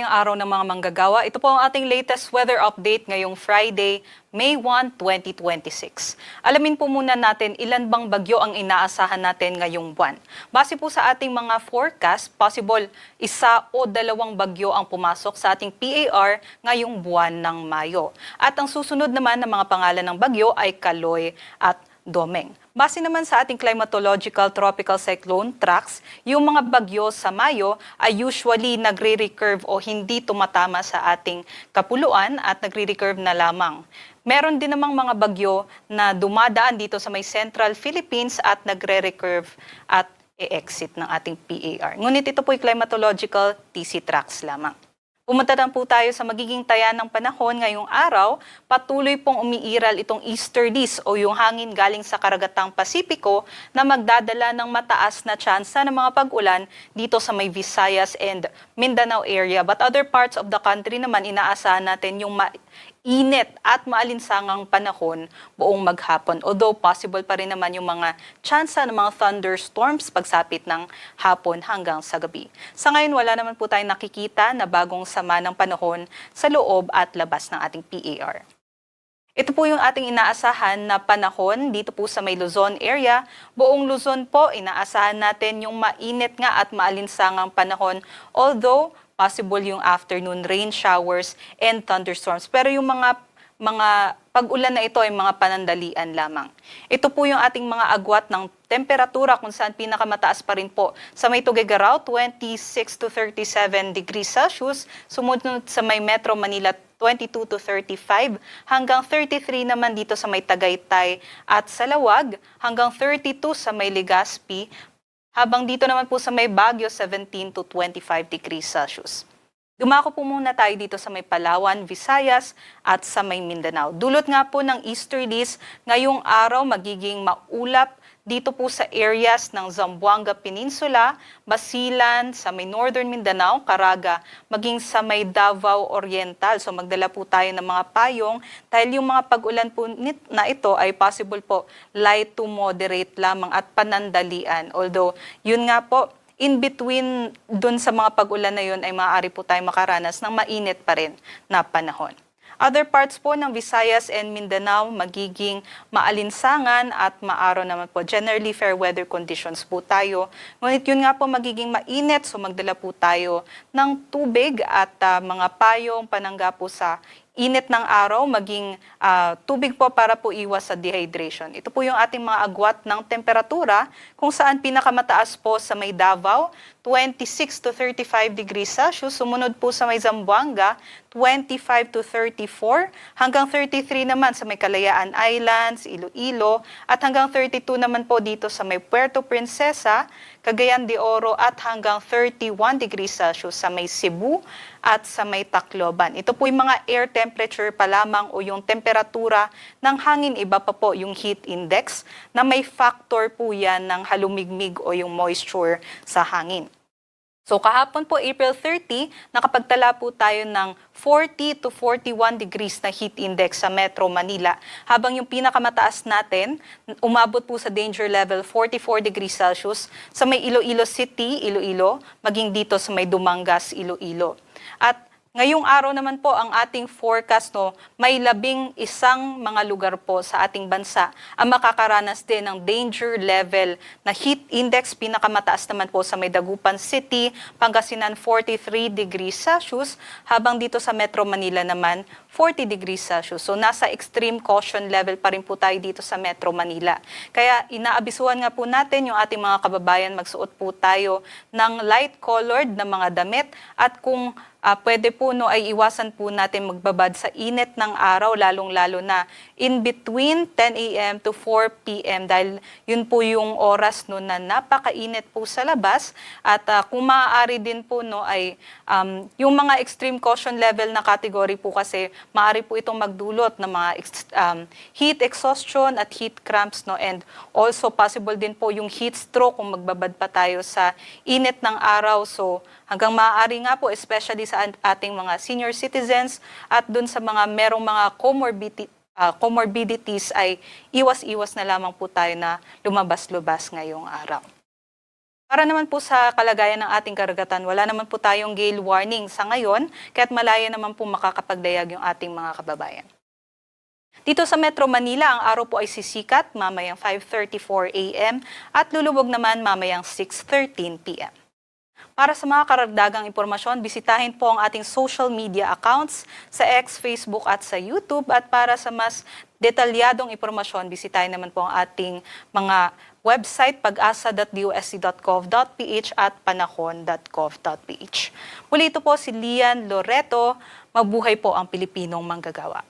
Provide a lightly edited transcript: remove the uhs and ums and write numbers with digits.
Yung araw ng mga manggagawa, ito po ang ating latest weather update ngayong Friday, May 1, 2026. Alamin po muna natin ilan bang bagyo ang inaasahan natin ngayong buwan. Base po sa ating mga forecast, possible isa o dalawang bagyo ang pumasok sa ating PAR ngayong buwan ng Mayo. At ang susunod naman na mga pangalan ng bagyo ay Kaloy at Domeng. Base naman sa ating climatological tropical cyclone tracks, yung mga bagyo sa Mayo ay usually nagre-recurve o hindi tumatama sa ating kapuluan at nagre-recurve na lamang. Meron din namang mga bagyo na dumadaan dito sa may Central Philippines at nagre-recurve at e-exit ng ating PAR. Ngunit ito po'y climatological TC tracks lamang. Pumunta na po tayo sa magiging taya ng panahon ngayong araw. Patuloy pong umiiral itong easterlies o yung hangin galing sa karagatang Pasipiko na magdadala ng mataas na tsansa ng mga pag-ulan dito sa may Visayas and Mindanao area. But other parts of the country naman, inaasahan natin yung init at maalinsangang panahon buong maghapon. Although possible pa rin naman yung mga tsansa ng mga thunderstorms pagsapit ng hapon hanggang sa gabi. Sa ngayon, wala naman po tayong nakikita na bagong sama ng panahon sa loob at labas ng ating PAR. Ito po yung ating inaasahan na panahon dito po sa may Luzon area. Buong Luzon po, inaasahan natin yung mainit nga at maalinsangang panahon. Although, possible yung afternoon rain showers and thunderstorms. Pero yung mga pag-ulan na ito ay mga panandalian lamang. Ito po yung ating mga agwat ng temperatura kung saan pinakamataas pa rin po sa may Tuguegarao, 26 to 37 degrees Celsius. Sumunod sa may Metro Manila, 22 to 35 hanggang 33 naman dito sa may Tagaytay at Salawag, hanggang 32 sa may Legazpi, habang dito naman po sa may Baguio, 17 to 25 degrees Celsius. Dumako po muna tayo dito sa may Palawan, Visayas at sa may Mindanao. Dulot nga po ng easterlies, ngayong araw magiging maulap dito po sa areas ng Zamboanga Peninsula, Basilan, sa may Northern Mindanao, Caraga, maging sa may Davao Oriental. So magdala po tayo ng mga payong dahil yung mga pag-ulan po na ito ay possible po light to moderate lamang at panandalian. Although yun nga po, in between dun sa mga pag-ulan na yun ay maaari po tayo makaranas ng mainit pa rin na panahon. Other parts po ng Visayas and Mindanao magiging maalinsangan at maaraw naman po. Generally, fair weather conditions po tayo. Ngunit yun nga po magiging mainit, so magdala po tayo ng tubig at mga payong panangga po sa init ng araw, maging tubig po para po iwas sa dehydration. Ito po yung ating mga agwat ng temperatura kung saan pinakamataas po sa may Davao, 26 to 35 degrees Celsius. Sumunod po sa may Zamboanga, 25 to 34, hanggang 33 naman sa may Kalayaan Islands, Iloilo, at hanggang 32 naman po dito sa may Puerto Princesa, Cagayan de Oro, at hanggang 31 degrees Celsius sa may Cebu at sa may Tacloban. Ito po yung mga air temperature pa lamang o yung temperatura ng hangin, iba pa po yung heat index na may factor po yan ng halumigmig o yung moisture sa hangin. So kahapon po, April 30, nakapagtala po tayo ng 40 to 41 degrees na heat index sa Metro Manila. Habang yung pinakamataas natin, umabot po sa danger level 44 degrees Celsius sa may Iloilo City, Iloilo, maging dito sa may Dumangas, Iloilo. At ngayong araw naman po ang ating forecast, may 11 mga lugar po sa ating bansa ang makakaranas din ng danger level na heat index. Pinakamataas naman po sa may Dagupan City, Pangasinan 43 degrees Celsius, habang dito sa Metro Manila naman 40 degrees Celsius. So nasa extreme caution level pa rin po tayo dito sa Metro Manila. Kaya inaabisuhan nga po natin yung ating mga kababayan, magsuot po tayo ng light colored na mga damit, at kung pwede po ay iwasan po natin magbabad sa init ng araw, lalong-lalo na in between 10 a.m. to 4 p.m. dahil yun po yung oras na napakainit po sa labas. At kung maaari din po ay yung mga extreme caution level na category po kasi maaari po itong magdulot ng mga heat exhaustion at heat cramps, and also possible din po yung heat stroke kung magbabad pa tayo sa init ng araw. So hanggang maaari nga po, especially sa ating mga senior citizens at dun sa mga merong mga comorbidities ay iwas-iwas na lamang po tayo na lumabas-lubas ngayong araw. Para naman po sa kalagayan ng ating karagatan, wala naman po tayong gale warning sa ngayon, kaya't malaya naman po makakapagdayag yung ating mga kababayan. Dito sa Metro Manila, ang araw po ay sisikat mamayang 5:34 a.m. at lulubog naman mamayang 6:13 p.m. Para sa mga karagdagang impormasyon, bisitahin po ang ating social media accounts sa X, Facebook at sa YouTube. At para sa mas detalyadong impormasyon, bisitahin naman po ang ating mga website pag-asa.dosc.gov.ph at panahon.gov.ph. Muli ito po si Lian Loreto. Mabuhay po ang Pilipinong manggagawa.